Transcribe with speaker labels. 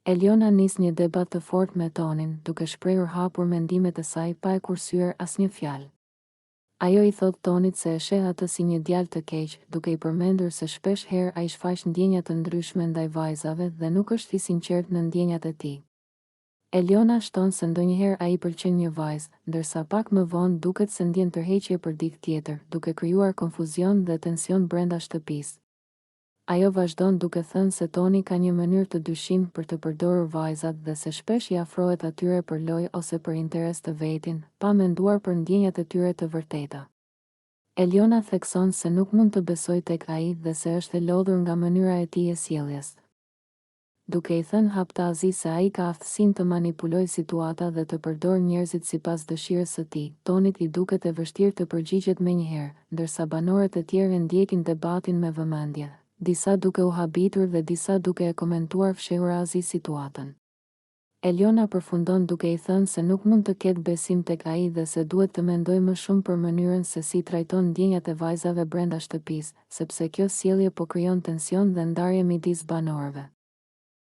Speaker 1: Eliona nis një debat të fortë me Tonin, duke shprehur hapur mendimet e saj pa e kursyer asnjë fjalë. Ajo i thot Tonit se e sheh atë si një djalë të keq, duke i përmendur se shpesh herë ai shfaq ndjenja të ndryshme ndaj vajzave dhe nuk është i sinqert në ndjenjat e tij. Eliona shton se ndonjëherë ai pëlqen një vajzë, ndërsa pak më vonë duket se ndjen tërheqje për dikë tjetër, duke krijuar konfuzion dhe tension brenda shtëpisë. Ajo vazhdon duke thënë se Toni ka një mënyrë të dyshim për të përdorur vajzat dhe se shpesh i afrohet atyre për lojë ose për interes të vetin, pa menduar për ndjenjat e tyre të vërteta. Eliona thekson se nuk mund të besoj tek ai dhe se është e lodhur nga mënyra e tij e sjelljes. Duke i thënë haptazi se ai ka aftësinë të manipulojë situata dhe të përdorë njerëzit sipas dëshirës së tij, Tonit i duket e vështirë të përgjigjet menjëherë, ndërsa banorët e tjerë ndjekin debatin me vëmendje, disa duke u habitur dhe disa duke e komentuar fshehurazi situatën. Eliona përfundon duke i thënë se nuk mund të ketë besim tek ai dhe se duhet të mendojë më shumë për mënyrën se si trajton ndjenjat e vajzave brenda shtëpisë, sepse kjo sjellje po krijon tension dhe ndarje midis banorëve.